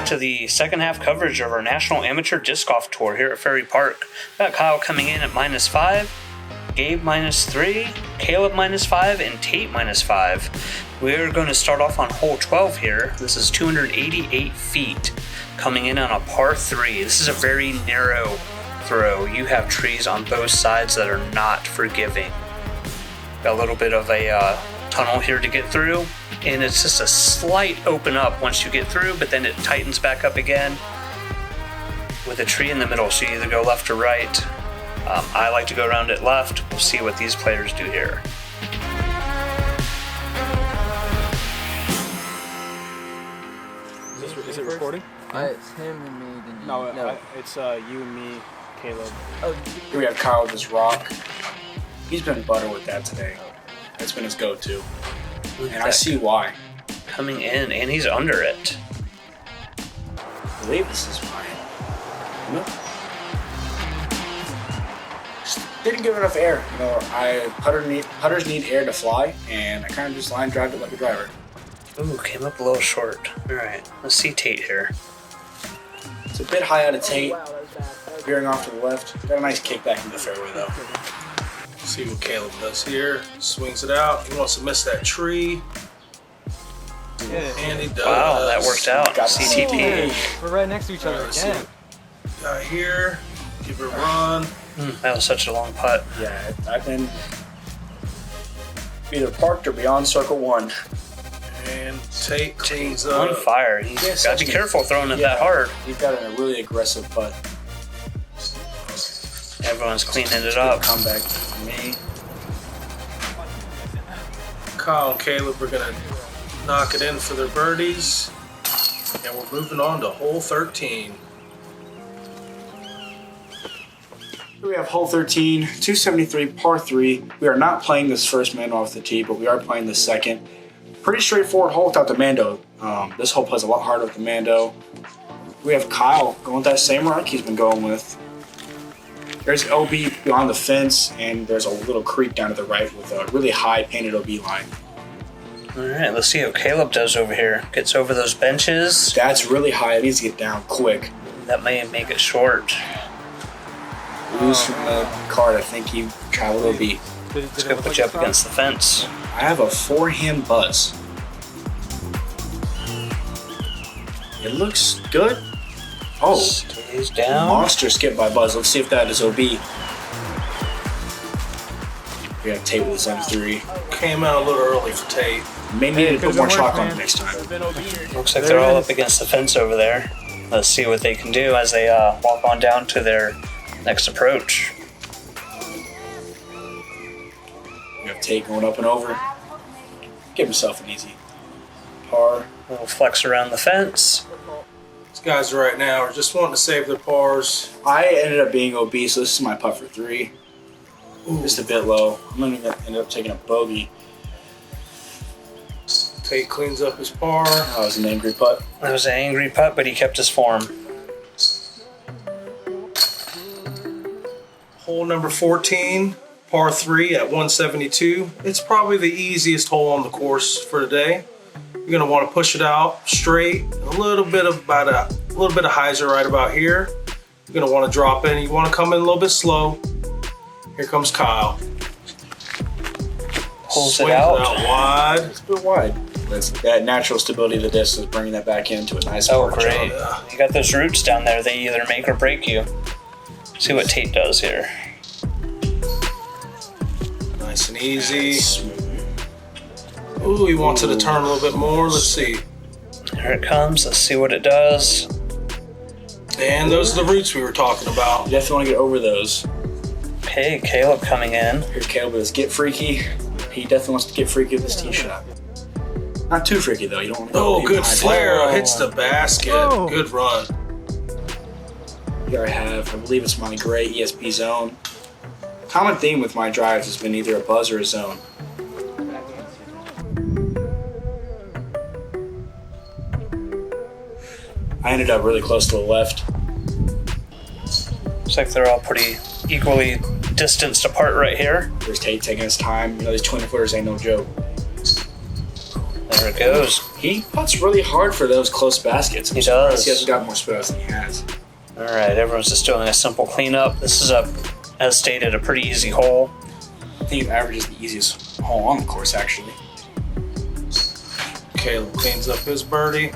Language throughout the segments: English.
to the second half coverage of our National Amateur Disc Golf Tour here at Ferry Park. Got Kyle coming in at -5, Gabe -3, Caleb -5, and Tate -5. We're going to start off on hole 12 here. This is 288 feet coming in on a par 3. This is a very narrow throw. You have trees on both sides that are not forgiving. Got a little bit of a tunnel here to get through, and it's just a slight open up once you get through, but then it tightens back up again with a tree in the middle, so you either go left or right. I like to go around it left. We'll see what these players do here. Is it recording? It's him and me. Then No. It's you and me, Caleb. Oh, Here we have Kyle with his rock. He's been butter with that today. That's been his go-to. And I see why. Coming in, and he's under it. I believe this is mine. Nope. Just didn't give enough air. You know, putters need air to fly, and I kind of just line drive it like a driver. Ooh, came up a little short. All right, let's see Tate here. It's a bit high out of Tate, veering off to the left. Got a nice kick back into the fairway though. See what Caleb does here. Swings it out. He wants to miss that tree. yeah. And he does. Wow, that worked out. Got CTP. We're right next to each other Let's again. see. Got here. Give it a run. That was such a long putt. Yeah, I've been either parked or beyond circle one. And Tate cleans On up. fire. You gotta be careful throwing it that hard. He's got a really aggressive putt. Everyone's cleaning it Good up. comeback for me. Kyle and Caleb are going to knock it in for their birdies. And we're moving on to hole 13. Here we have hole 13, 273, par 3. We are not playing this first man off the tee, but we are playing the second. Pretty straightforward hole without the Mando. This hole plays a lot harder with the Mando. We have Kyle going with that same rock he's been going with. There's OB beyond the fence, and there's a little creek down to the right with a really high painted OB line. All right, let's see what Caleb does over here. Gets over those benches. That's really high. It needs to get down quick. That may make it short. Lose from the card. I think he traveled OB. Let's go put you up against the fence. I have a forehand buzz. It looks good. Oh, Stays down. monster skip by Buzz. Let's see if that is OB. We have Tate with his M3. Came out a little early for Tate. May need to put more chalk on it next time. Looks like they're all up against the fence over there. Let's see what they can do as they walk on down to their next approach. We have Tate going up and over. Give himself an easy par. A little flex around the fence. These guys right now are just wanting to save their pars. I ended up being OB, so this is my putt for 3. Just a bit low. I'm going to end up taking a bogey. Tate cleans up his par. That was an angry putt. That was an angry putt, but he kept his form. Hole number 14, par 3 at 172. It's probably the easiest hole on the course for today. You're gonna want to push it out straight, a little bit of hyzer right about here. You're gonna want to drop in. You want to come in a little bit slow. Here comes Kyle. Pulls Swings it out. wide. It's a bit wide. That natural stability of the disc is bringing that back into a nice Oh, hard great. job. You got those roots down there. They either make or break you. See what Tate does here. Nice and easy. Smooth. Ooh, he wants it to turn a little bit more. Let's see. Here it comes. Let's see what it does. And those are the roots we were talking about. You definitely want to get over those. Okay, Caleb coming in. Here's Caleb with his get freaky. He definitely wants to get freaky with his tee shot. Not too freaky though. You don't want to go Oh, even good high. flare. Oh. Hits the basket. Oh. Good run. Here I have, I believe it's my gray ESP zone. Common theme with my drives has been either a buzz or a zone. I ended up really close to the left. Looks like they're all pretty equally distanced apart right here. There's Tate taking his time. You know, these 20 footers ain't no joke. There it goes. He putts really hard for those close baskets. He does. He hasn't got more spillouts than he has. All right, everyone's just doing a simple cleanup. This is as stated, a pretty easy hole. I think he averages the easiest hole on the course, actually. Caleb cleans up his birdie. I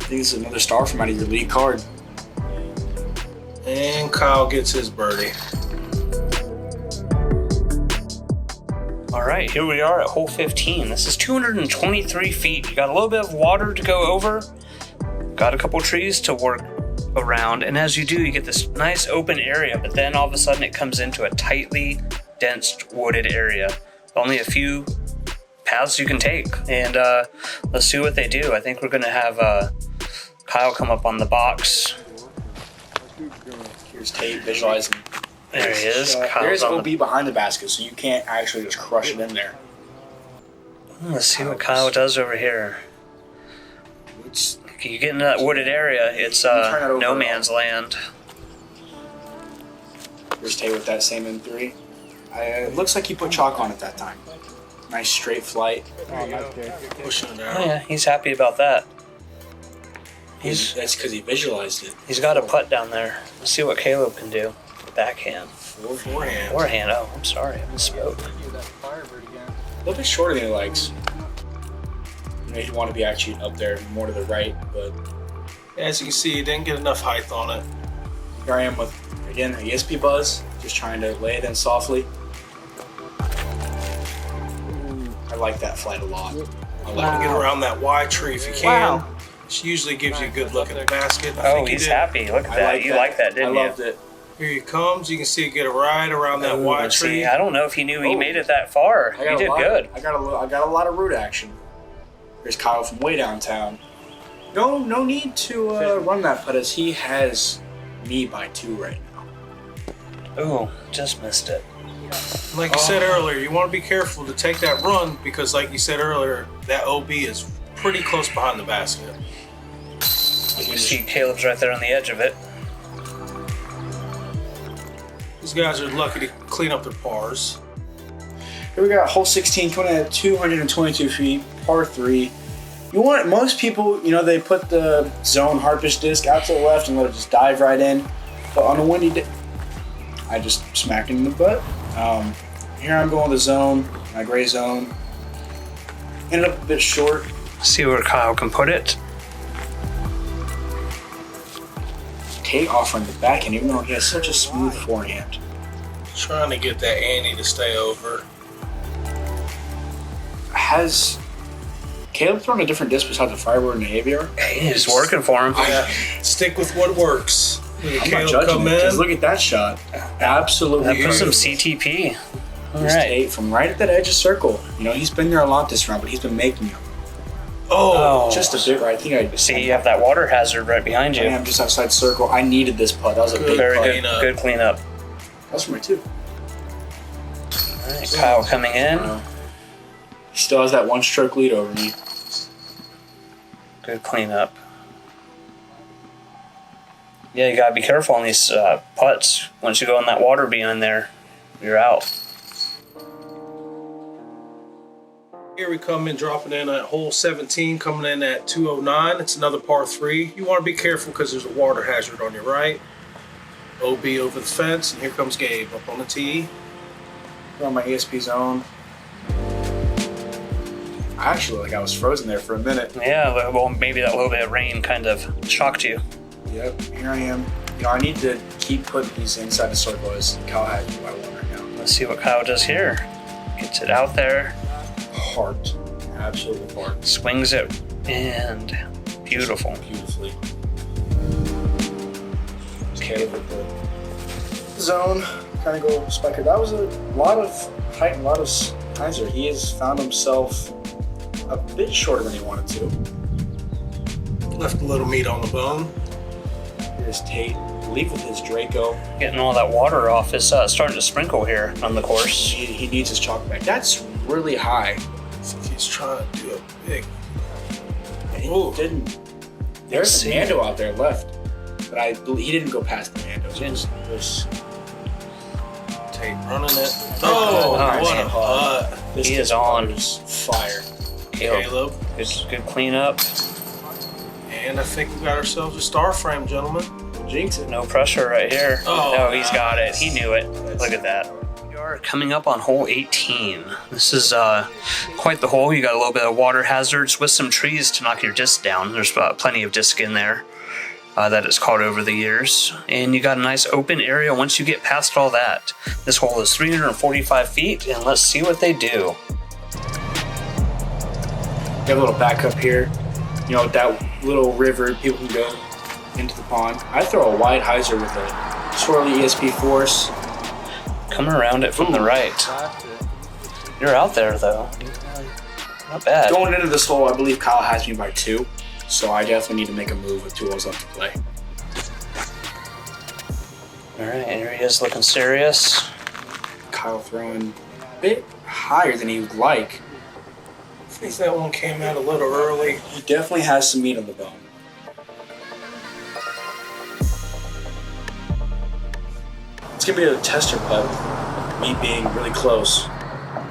think it's another star from out of your lead card. And Kyle gets his birdie. All right, here we are at hole 15. This is 223 feet. You got a little bit of water to go over. Got a couple trees to work around. And as you do, you get this nice open area, but then all of a sudden it comes into a tightly dense wooded area. Only a few paths you can take. And let's see what they do. I think we're gonna have Kyle come up on the box. Here's Tate visualizing. There he is. There's Kyle's on OB behind the basket, so you can't actually just crush it in there. Let's see what Kyle does over here. Which, You get into that wooded area, it's turn that over no at man's land. here's Tate with that same M3. It looks like he put chalk on it that time. Nice straight flight. Pushing it Oh out. yeah, he's happy about that. That's because he visualized it. He's got a putt down there. Let's see what Caleb can do. Backhand. Forehand. Forehand. Oh, I'm sorry. I misspoke. A little bit shorter than he likes. You know, he'd want to be actually up there, more to the right, but As you can see, he didn't get enough height on it. here I am with, again, the ESP buzz, just trying to lay it in softly. I like that flight a lot. I like Get around that wide tree if you can. Which usually gives you a good look at the basket. I Oh, think he he's did. happy. Look at that. You like that, didn't I you? loved it. Here he comes. You can see it get it right around that wide See, tree. I don't know if he knew he Oh. made it that far. I got He a did lot, good. I got a lot of root action. Here's Kyle from way downtown. No need to run that putt as he has me by 2 right now. Ooh, just missed it. Like you said earlier, you want to be careful to take that run because, like you said earlier, that OB is pretty close behind the basket. You see Caleb's right there on the edge of it. These guys are lucky to clean up their pars. Here we got hole 16 coming in at 222 feet, par 3. You want most people, you know, they put the zone harpish disc out to the left and let it just dive right in. But on a windy day, I just smacked it in the butt. Here I'm going the zone, my gray zone. Ended up a bit short. See where Kyle can put it. Tate offering the backhand, even though he has such a smooth forehand. Trying to get that ante to stay over. Has Caleb thrown a different disc besides the Firebird and the Aviar? He's working for him. Yeah, stick with what works. Look at I'm not Caleb judging come it, 'cause in. look at that shot. Absolutely That puts some beautiful. CTP. All Here's right. Tate from right at that edge of circle. You know, he's been there a lot this round, but he's been making them. Oh, Just a bit right. I think I See, you have that water hazard right behind I you. am just outside circle. I needed this putt. That was a big Very putt. good. cleanup. Good cleanup. That's for me too. All right, Kyle coming in. He still has that 1 stroke lead over me. Good cleanup. Yeah, you gotta be careful on these putts. Once you go in that water behind there, you're out. here we come in, dropping in at hole 17, coming in at 209. It's another par 3. You want to be careful because there's a water hazard on your right. OB over the fence, and here comes Gabe up on the tee. On my ESP zone. I actually like I was frozen there for a minute. Yeah, well, maybe that little bit of rain kind of shocked you. Yep, here I am. You know, I need to keep putting these inside the circle as Kyle has me by 1 right now. Let's see what Kyle does here. Gets it out there, Heart. Absolutely heart. swings it, and beautiful. Beautifully. Okay, with the zone, kind of go spiker. That was a lot of height and a lot of times there. He has found himself a bit shorter than he wanted to. Left a little meat on the bone. Here's Tate. Leave with his Draco. Getting all that water off is starting to sprinkle here on the course. He needs his chalk back. That's really high. I think he's trying to do a big. And he Ooh. didn't. There's See. a Mando out there left, but I believe he didn't go past the Mando. So it was Tate running it. Oh, Oh, what a man. putt. This He kid's is on. putter is fire. Caleb. Good cleanup. And I think we got ourselves a star frame, gentlemen. Jinx it. No pressure right here. Oh, He's got it. He knew it. Look at that. We are coming up on hole 18. This is quite the hole. You got a little bit of water hazards with some trees to knock your disc down. There's plenty of disc in there that it's caught over the years. And you got a nice open area once you get past all that. This hole is 345 feet, and let's see what they do. You have a little backup here. You know, that little river, people can go into the pond. I throw a wide hyzer with a swirly ESP force. Come around it from the right. You're out there, though. Not bad. Going into this hole, I believe Kyle has me by 2. So I definitely need to make a move with 2 holes left to play. All right, here he is looking serious. Kyle throwing a bit higher than he would like. I think that one came out a little early. He definitely has some meat on the bone. It's gonna be a tester putt, me being really close.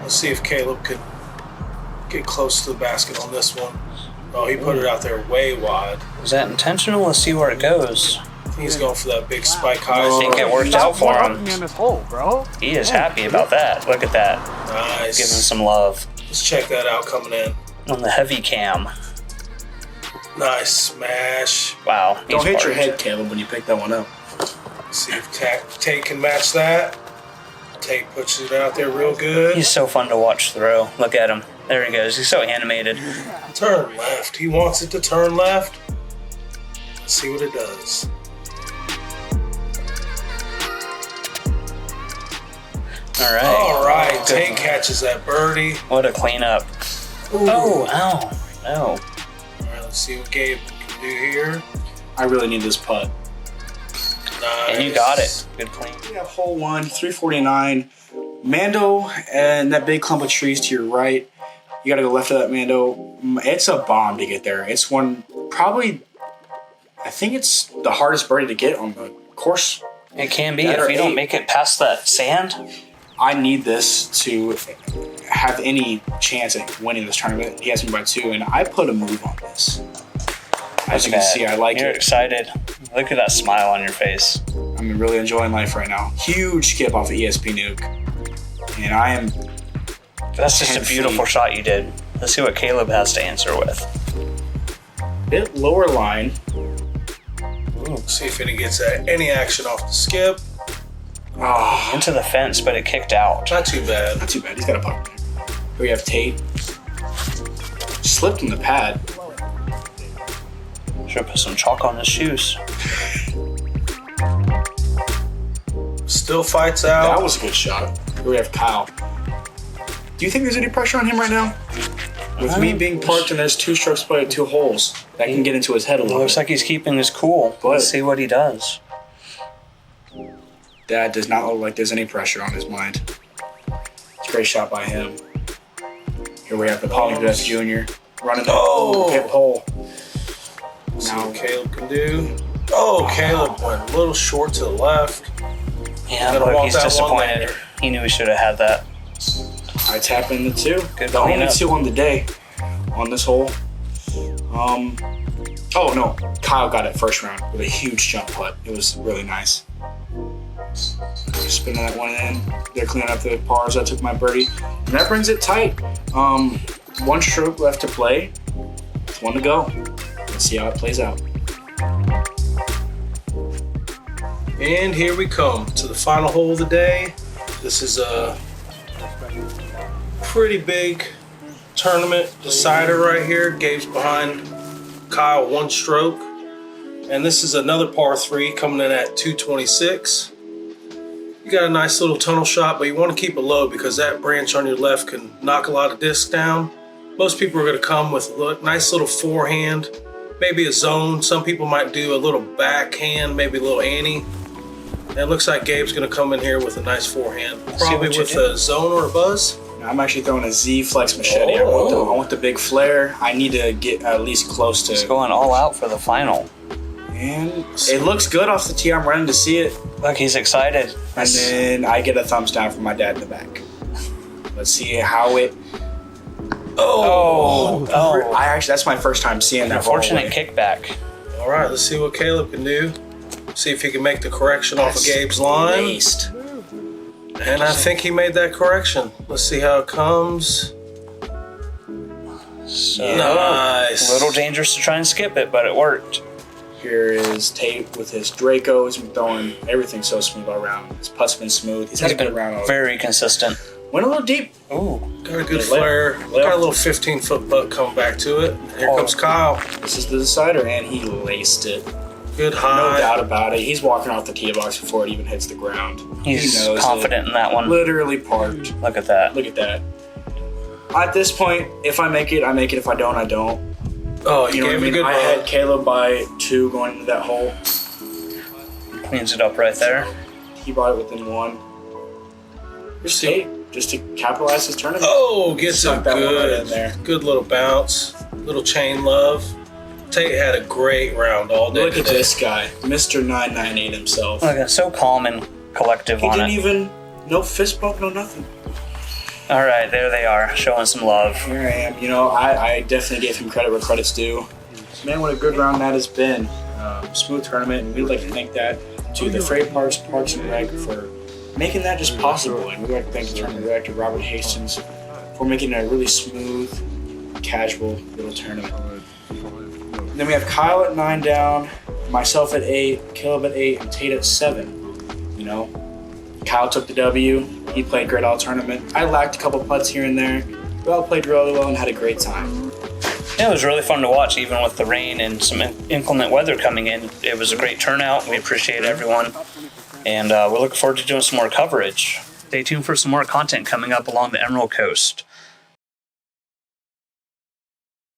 Let's see if Caleb could get close to the basket on this one. Oh, he put it out there way wide. Is that intentional? Let's see where it goes. He's going for that big spike high. I think it worked out for him. in this hole, bro. He is happy about that. Look at that. Nice. Giving some love Let's check that out coming in. on the heavy cam. Nice smash. Wow. he's Don't hit your parked. head, Caleb, when you pick that one up. Let's see if Tate can match that. Tate puts it out there real good. He's so fun to watch throw. Look at him. There he goes. He's so animated. Turn left. He wants it to turn left. Let's see what it does. All right. All right. Good. Tate catches that birdie. What a cleanup. Ooh. Oh, ow. No. All right, let's see what Gabe can do here. I really need this putt. Nice. And you got it. Good clean. We have hole 1, 349. Mando and that big clump of trees to your right. You gotta go left of that Mando. It's a bomb to get there. It's one, probably, I think it's the hardest birdie to get on the course. It can be That if or you don't 8. make it past that sand. I need this to have any chance at winning this tournament. He has me by 2, and I put a move on this. As you can see, I like You're it. excited. Look at that smile on your face. I'm really enjoying life right now. Huge skip off of ESP nuke. And I am That's just a 10 beautiful feet. shot you did. Let's see what Caleb has to answer with. a bit lower line. See if he gets any action off the skip. Oh, Into the fence, but it kicked out. Not too bad. not too bad. He's got a putt. Here we have Tate. Slipped in the pad. Should put some chalk on his shoes. Still fights out. That was a good shot. Here we have Kyle. Do you think there's any pressure on him right now? With me being parked and there's 2 strokes played, 2 holes, that can get into his head a It little looks bit. like he's keeping his cool. Let's see what he does. That does not look like there's any pressure on his mind. It's a great shot by him. Here we have the Polybest Jr. running the hip hole. See what Caleb can do. Oh, Caleb went a little short to the left. Yeah, Gotta look, walk he's that one disappointed. there. He knew he should have had that. I tap in the 2. Good The only cleanup. 2 on the day on this hole. Oh no, Kyle got it first round with a huge jump putt. It was really nice. Spinning that one in. They're cleaning up the pars. I took my birdie. And that brings it tight. 1 stroke left to play. It's 1 to go. Let's see how it plays out. And here we come to the final hole of the day. This is a pretty big tournament decider right here. Gabe's behind Kyle 1 stroke. And this is another par 3 coming in at 226. You got a nice little tunnel shot, but you want to keep it low because that branch on your left can knock a lot of discs down. Most people are going to come with a nice little forehand, maybe a zone. Some people might do a little backhand, maybe a little ante. And it looks like Gabe's going to come in here with a nice forehand, probably what you with do. a zone or a buzz. I'm actually throwing a Z flex machete. I want the big flare. I need to get at least close He's to. going all out for the final. And it looks good off the tee. I'm running to see it. Look, he's excited. And then I get a thumbs down from my dad in the back. Let's see how it. Oh. That's my first time seeing that. Unfortunate kickback. All right, let's see what Caleb can do. See if he can make the correction off of Gabe's line. Laced. And I think he made that correction. Let's see how it comes. So, Nice. A little dangerous to try and skip it, but it worked. Here is Tate with his Draco. He's been throwing everything so smooth all around. His putts been smooth. He's had a good round. Very consistent. Went a little deep. Ooh. Got a good flare. Got a little 15-foot butt coming back to it. Here comes Kyle. This is the decider, and he laced it. Good No high. doubt about it. He's walking off the tee box before it even hits the ground. He's he knows confident in that one. Literally parked. Look at that. Look at that. At this point, if I make it, I make it. If I don't, I don't. Oh, You know what I mean? I had Caleb by 2 going into that hole. Cleans it up right there. He brought it within 1. Here's Tate, just to capitalize his tournament. Oh, gets Suck a that one right good, in there. good little bounce. Little chain love. Tate had a great round all day Look at today. this guy, Mr. 998 himself. Look, it's so calm and collective He on didn't it. even, no fist bump, no nothing. All right, there they are, showing some love. Here I am. You know, I definitely gave him credit where credit's due. Man, what a good round that has been. Smooth tournament, and we'd like to thank that to the Ferry Parks and Rec for making that just possible. And we'd like to thank the tournament director, Gabriel Hastings, for making it a really smooth, casual little tournament. And then we have Kyle at 9 down, myself at 8, Caleb at 8, and Tate at 7. You know, Kyle took the W. He played great all tournament. I lacked a couple putts here and there. We all played really well and had a great time. Yeah, it was really fun to watch, even with the rain and some inclement weather coming in. It was a great turnout. We appreciate everyone. And we're looking forward to doing some more coverage. Stay tuned for some more content coming up along the Emerald Coast.